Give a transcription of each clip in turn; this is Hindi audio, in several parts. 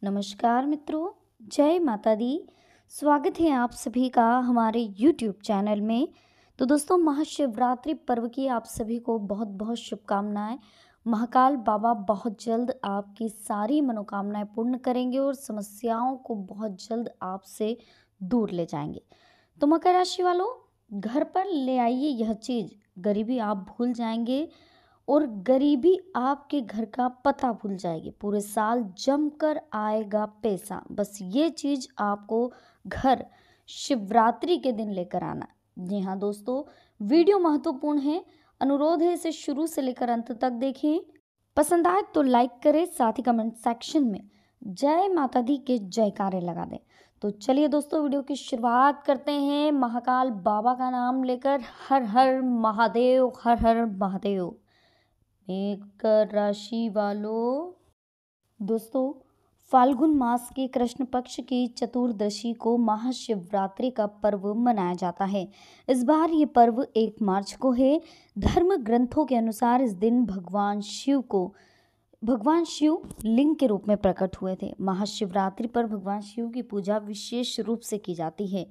नमस्कार मित्रों, जय माता दी। स्वागत है आप सभी का हमारे यूट्यूब चैनल में। तो दोस्तों, महाशिवरात्रि पर्व की आप सभी को बहुत बहुत शुभकामनाएं। महाकाल बाबा बहुत जल्द आपकी सारी मनोकामनाएं पूर्ण करेंगे और समस्याओं को बहुत जल्द आपसे दूर ले जाएंगे। तो मकर राशि वालों, घर पर ले आइए यह चीज़, गरीबी आप भूल जाएंगे और गरीबी आपके घर का पता भूल जाएगी। पूरे साल जमकर आएगा पैसा। बस ये चीज़ आपको घर शिवरात्रि के दिन लेकर आना। जी हाँ दोस्तों, वीडियो महत्वपूर्ण है, अनुरोध है इसे शुरू से लेकर अंत तक देखें। पसंद आए तो लाइक करें, साथ ही कमेंट सेक्शन में जय माता दी के जयकारे लगा दें। तो चलिए दोस्तों, वीडियो की शुरुआत करते हैं महाकाल बाबा का नाम लेकर। हर हर महादेव, हर हर महादेव। मकर राशि वालों, दोस्तों, फाल्गुन मास के कृष्ण पक्ष की चतुर्दशी को महाशिवरात्रि का पर्व मनाया जाता है। इस बार ये पर्व 1 मार्च को है। धर्म ग्रंथों के अनुसार इस दिन भगवान शिव लिंग के रूप में प्रकट हुए थे। महाशिवरात्रि पर भगवान शिव की पूजा विशेष रूप से की जाती है।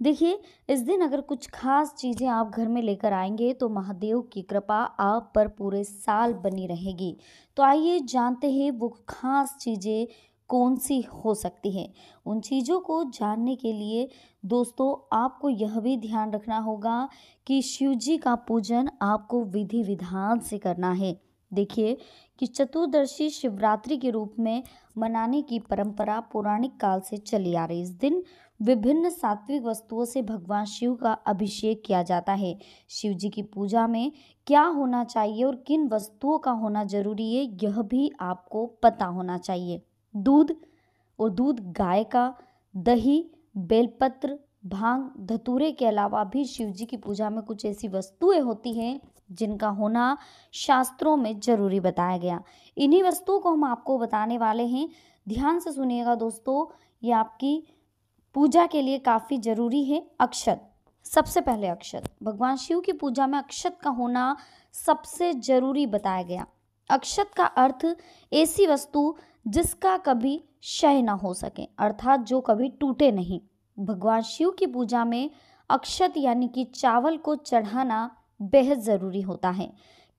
देखिए, इस दिन अगर कुछ खास चीज़ें आप घर में लेकर आएंगे तो महादेव की कृपा आप पर पूरे साल बनी रहेगी। तो आइए जानते हैं वो खास चीज़ें कौन सी हो सकती हैं। उन चीज़ों को जानने के लिए दोस्तों, आपको यह भी ध्यान रखना होगा कि शिव जी का पूजन आपको विधि विधान से करना है। देखिए कि चतुर्दशी शिवरात्रि के रूप में मनाने की परंपरा पौराणिक काल से चली आ रही। इस दिन विभिन्न सात्विक वस्तुओं से भगवान शिव का अभिषेक किया जाता है। शिव जी की पूजा में क्या होना चाहिए और किन वस्तुओं का होना जरूरी है, यह भी आपको पता होना चाहिए। दूध गाय का, दही, बेलपत्र, भांग, धतूरे के अलावा भी शिव जी की पूजा में कुछ ऐसी वस्तुएं होती हैं जिनका होना शास्त्रों में जरूरी बताया गया। इन्हीं वस्तुओं को हम आपको बताने वाले हैं। ध्यान से सुनिएगा दोस्तों, ये आपकी पूजा के लिए काफ़ी जरूरी है। अक्षत, सबसे पहले अक्षत, भगवान शिव की पूजा में अक्षत का होना सबसे जरूरी बताया गया। अक्षत का अर्थ ऐसी वस्तु जिसका कभी क्षय ना हो सके, अर्थात जो कभी टूटे नहीं। भगवान शिव की पूजा में अक्षत यानी कि चावल को चढ़ाना बेहद ज़रूरी होता है।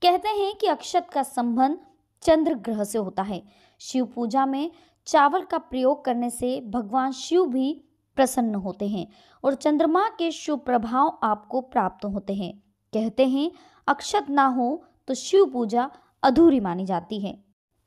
कहते हैं कि अक्षत का संबंध चंद्र ग्रह से होता है। शिव पूजा में चावल का प्रयोग करने से भगवान शिव भी प्रसन्न होते हैं और चंद्रमा के शुभ प्रभाव आपको प्राप्त होते हैं। कहते हैं अक्षत ना हो तो शिव पूजा अधूरी मानी जाती है।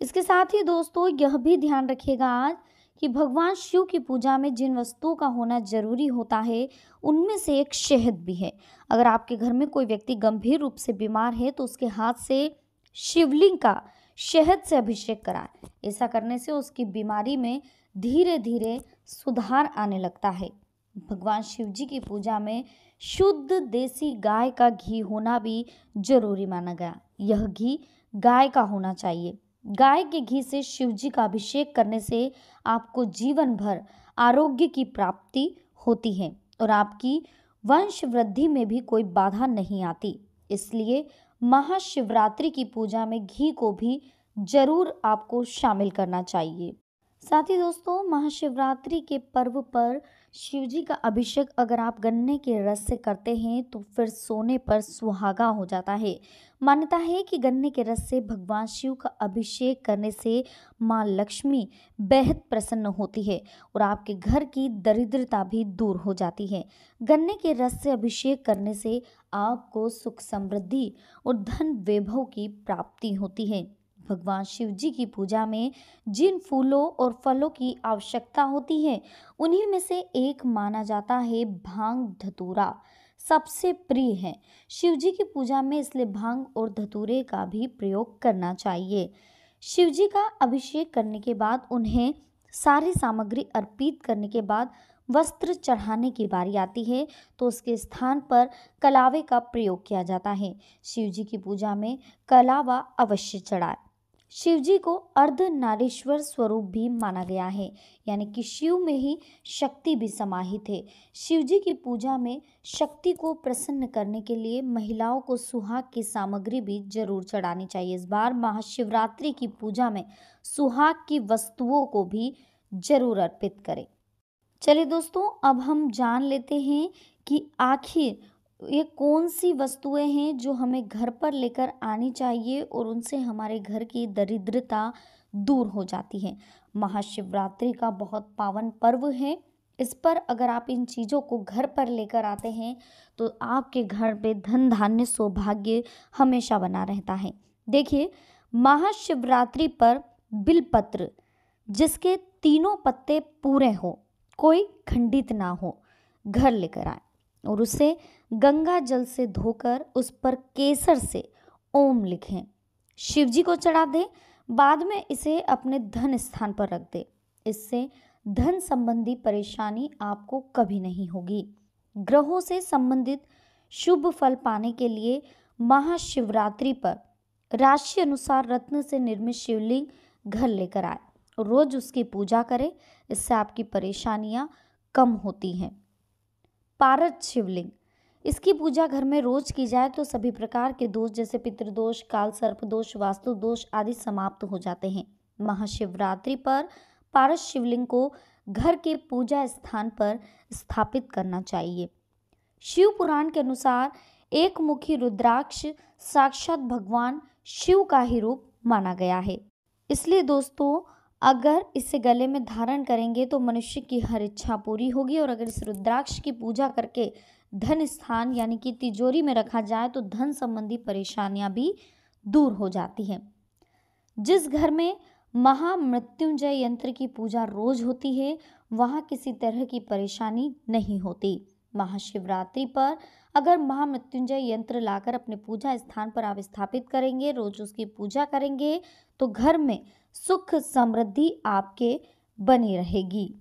इसके साथ ही दोस्तों, यह भी ध्यान रखिएगा आज कि भगवान शिव की पूजा में जिन वस्तुओं का होना जरूरी होता है उनमें से एक शहद भी है। अगर आपके घर में कोई व्यक्ति गंभीर रूप से बीमार है तो उसके हाथ से शिवलिंग का शहद से अभिषेक कराएं। ऐसा करने से उसकी बीमारी में धीरे धीरे सुधार आने लगता है। भगवान शिव जी की पूजा में शुद्ध देसी गाय का घी होना भी जरूरी माना गया। यह घी गाय का होना चाहिए। गाय के घी से शिव जी का अभिषेक करने से आपको जीवन भर आरोग्य की प्राप्ति होती है और आपकी वंश वृद्धि में भी कोई बाधा नहीं आती। इसलिए महाशिवरात्रि की पूजा में घी को भी जरूर आपको शामिल करना चाहिए। साथ ही दोस्तों, महाशिवरात्रि के पर्व पर शिव जी का अभिषेक अगर आप गन्ने के रस से करते हैं तो फिर सोने पर सुहागा हो जाता है। मान्यता है कि गन्ने के रस से भगवान शिव का अभिषेक करने से माँ लक्ष्मी बेहद प्रसन्न होती है और आपके घर की दरिद्रता भी दूर हो जाती है। गन्ने के रस से अभिषेक करने से आपको सुख समृद्धि और धन वैभव की प्राप्ति होती है। भगवान शिव जी की पूजा में जिन फूलों और फलों की आवश्यकता होती है उन्हीं में से एक माना जाता है भांग धतूरा। सबसे प्रिय है शिव जी की पूजा में, इसलिए भांग और धतूरे का भी प्रयोग करना चाहिए। शिव जी का अभिषेक करने के बाद उन्हें सारी सामग्री अर्पित करने के बाद वस्त्र चढ़ाने की बारी आती है तो उसके स्थान पर कलावे का प्रयोग किया जाता है। शिव जी की पूजा में कलावा अवश्य चढ़ाए। शिव जी को अर्धनारीश्वर स्वरूप भी माना गया है, यानी कि शिव में ही शक्ति भी समाहित है। शिव जी की पूजा में शक्ति को प्रसन्न करने के लिए महिलाओं को सुहाग की सामग्री भी जरूर चढ़ानी चाहिए। इस बार महाशिवरात्रि की पूजा में सुहाग की वस्तुओं को भी जरूर अर्पित करें। चलिए दोस्तों, अब हम जान लेते हैं कि आखिर ये कौन सी वस्तुएं हैं जो हमें घर पर लेकर आनी चाहिए और उनसे हमारे घर की दरिद्रता दूर हो जाती है। महाशिवरात्रि का बहुत पावन पर्व है। इस पर अगर आप इन चीज़ों को घर पर लेकर आते हैं तो आपके घर पे धन धान्य सौभाग्य हमेशा बना रहता है। देखिए, महाशिवरात्रि पर बिलपत्र जिसके तीनों पत्ते पूरे हो, कोई खंडित ना हो, घर लेकर आए और उसे गंगा जल से धोकर उस पर केसर से ओम लिखें, शिव जी को चढ़ा दें। बाद में इसे अपने धन स्थान पर रख दें। इससे धन संबंधी परेशानी आपको कभी नहीं होगी। ग्रहों से संबंधित शुभ फल पाने के लिए महाशिवरात्रि पर राशि अनुसार रत्न से निर्मित शिवलिंग घर लेकर आए, रोज उसकी पूजा करें। इससे आपकी परेशानियां कम होती हैं। पारद शिवलिंग, इसकी पूजा घर में रोज की जाए तो सभी प्रकार के दोष जैसे पितृदोष, काल सर्प दोष, वास्तु दोष आदि समाप्त हो जाते हैं। महाशिवरात्रि पर पारद शिवलिंग को घर के पूजा स्थान पर स्थापित करना चाहिए। शिव पुराण के अनुसार एक मुखी रुद्राक्ष साक्षात भगवान शिव का ही रूप माना गया है। इसलिए दोस्तों, अगर इसे गले में धारण करेंगे तो मनुष्य की हर इच्छा पूरी होगी। और अगर इस रुद्राक्ष की पूजा करके धन स्थान यानी कि तिजोरी में रखा जाए तो धन संबंधी परेशानियां भी दूर हो जाती हैं। जिस घर में महामृत्युंजय यंत्र की पूजा रोज होती है वहां किसी तरह की परेशानी नहीं होती। महाशिवरात्रि पर अगर महामृत्युंजय यंत्र लाकर अपने पूजा स्थान पर आप स्थापित करेंगे, रोज उसकी पूजा करेंगे तो घर में सुख समृद्धि आपके बनी रहेगी।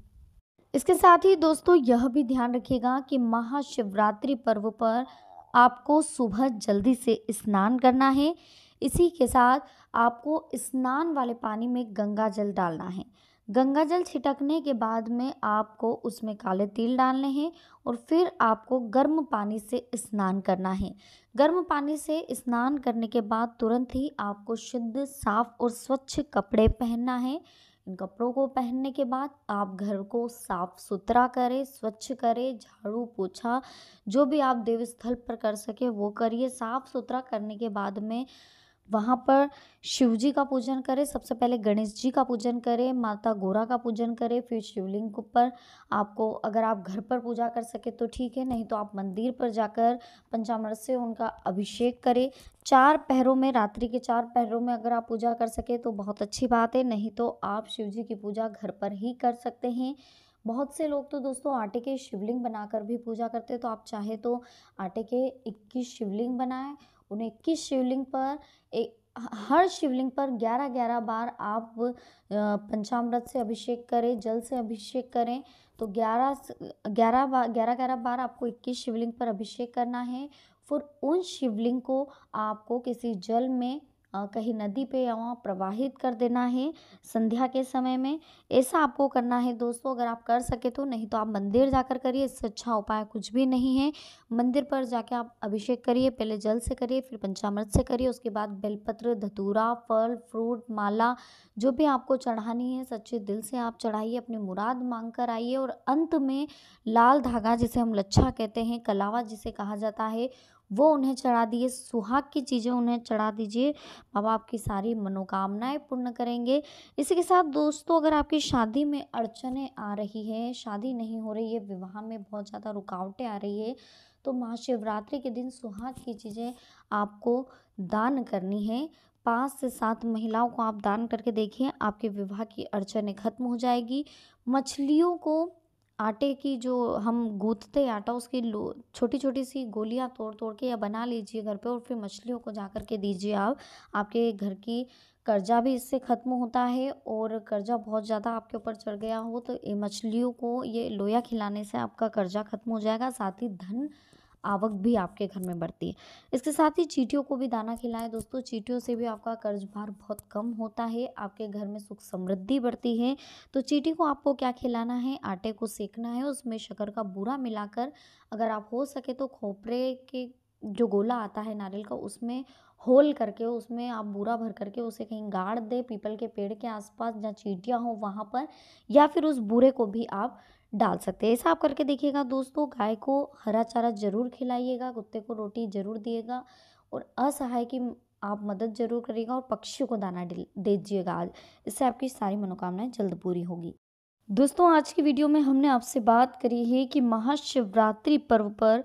इसके साथ ही दोस्तों यह भी ध्यान रखिएगा कि महाशिवरात्रि पर्व पर आपको सुबह जल्दी से स्नान करना है। इसी के साथ आपको स्नान वाले पानी में गंगा जल डालना है। गंगा जल छिटकने के बाद में आपको उसमें काले तिल डालने हैं और फिर आपको गर्म पानी से स्नान करना है। गर्म पानी से स्नान करने के बाद तुरंत ही आपको शुद्ध, साफ और स्वच्छ कपड़े पहनना है। इन कपड़ों को पहनने के बाद आप घर को साफ सुथरा करें, स्वच्छ करें, झाड़ू पोछा जो भी आप देवस्थल पर कर सके वो करिए। साफ सुथरा करने के बाद में वहाँ पर शिव जी का पूजन करें। सबसे पहले गणेश जी का पूजन करें, माता गौरा का पूजन करें, फिर शिवलिंग पर आपको अगर आप घर पर पूजा कर सके तो ठीक है, नहीं तो आप मंदिर पर जाकर पंचामृत से उनका अभिषेक करें। 4 पहरों में, रात्रि के 4 पहरों में अगर आप पूजा कर सके तो बहुत अच्छी बात है, नहीं तो आप शिव जी की पूजा घर पर ही कर सकते हैं। बहुत से लोग तो दोस्तों आटे के शिवलिंग बनाकर भी पूजा करते हैं, तो आप चाहे तो आटे के 21 शिवलिंग बनाएं। उन 21 शिवलिंग पर हर शिवलिंग पर 11-11 बार आप पंचामृत से अभिषेक करें, जल से अभिषेक करें। तो 11 बार आपको 21 शिवलिंग पर अभिषेक करना है। फिर उन शिवलिंग को आपको किसी जल में कहीं नदी पे या वहाँ प्रवाहित कर देना है संध्या के समय में। ऐसा आपको करना है दोस्तों, अगर आप कर सके तो, नहीं तो आप मंदिर जाकर करिए, इससे अच्छा उपाय कुछ भी नहीं है। मंदिर पर जाके आप अभिषेक करिए, पहले जल से करिए, फिर पंचामृत से करिए, उसके बाद बेलपत्र, धतूरा, फल, फ्रूट, माला जो भी आपको चढ़ानी है सच्चे दिल से आप चढ़ाइए, अपनी मुराद मांग कर आइए। और अंत में लाल धागा जिसे हम लच्छा कहते हैं, कलावा जिसे कहा जाता है, वो उन्हें चढ़ा दिए। सुहाग की चीज़ें उन्हें चढ़ा दीजिए, बाबा आपकी सारी मनोकामनाएं पूर्ण करेंगे। इसी के साथ दोस्तों, अगर आपकी शादी में अड़चनें आ रही है, शादी नहीं हो रही है, विवाह में बहुत ज़्यादा रुकावटें आ रही है, तो महाशिवरात्रि के दिन सुहाग की चीज़ें आपको दान करनी है। 5 से 7 महिलाओं को आप दान करके देखिए, आपके विवाह की अड़चनें खत्म हो जाएगी। मछलियों को, आटे की जो हम गूँथते आटा, उसकी छोटी छोटी सी गोलियां तोड़ तोड़ के या बना लीजिए घर पे और फिर मछलियों को जा कर के दीजिए आप। आपके घर की कर्जा भी इससे ख़त्म होता है, और कर्जा बहुत ज़्यादा आपके ऊपर चढ़ गया हो तो ये मछलियों को ये लोया खिलाने से आपका कर्जा खत्म हो जाएगा, साथ ही धन आवक भी आपके घर में बढ़ती है। इसके साथ ही चींटियों को भी दाना खिलाएं दोस्तों, चींटियों से भी आपका कर्ज भार बहुत कम होता है, आपके घर में सुख समृद्धि बढ़ती है। तो चींटी को आपको क्या खिलाना है, आटे को सेकना है, उसमें शक्कर का बूरा मिलाकर, अगर आप हो सके तो खोपरे के जो गोला आता है नारियल का, उसमें होल करके उसमें आप बूरा भर करके उसे कहीं गाड़ दें, पीपल के पेड़ के आसपास जहाँ चींटियाँ हों वहाँ पर, या फिर उस बूरे को भी आप डाल सकते हैं। ऐसा आप करके देखिएगा दोस्तों, गाय को हरा चारा ज़रूर खिलाइएगा, कुत्ते को रोटी ज़रूर दिएगा और असहाय की आप मदद ज़रूर करिएगा और पक्षियों को दाना दीजिएगा आज। इससे आपकी सारी मनोकामनाएँ जल्द पूरी होगी। दोस्तों, आज की वीडियो में हमने आपसे बात करी है कि महाशिवरात्रि पर्व पर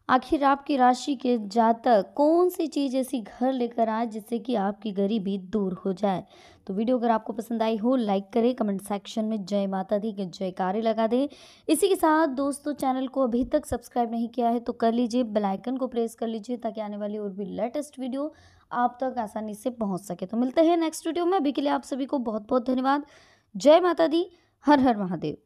आखिर आपकी राशि के जातक कौन सी चीज़ ऐसी घर लेकर आए जिससे कि आपकी गरीबी दूर हो जाए। तो वीडियो अगर आपको पसंद आई हो, लाइक करें, कमेंट सेक्शन में जय माता दी के जयकारे लगा दें। इसी के साथ दोस्तों, चैनल को अभी तक सब्सक्राइब नहीं किया है तो कर लीजिए, बेल आइकन को प्रेस कर लीजिए ताकि आने वाली और भी लेटेस्ट वीडियो आप तक आसानी से पहुंच सके। तो मिलते हैं नेक्स्ट वीडियो में। अभी के लिए आप सभी को बहुत बहुत धन्यवाद। जय माता दी। हर हर महादेव।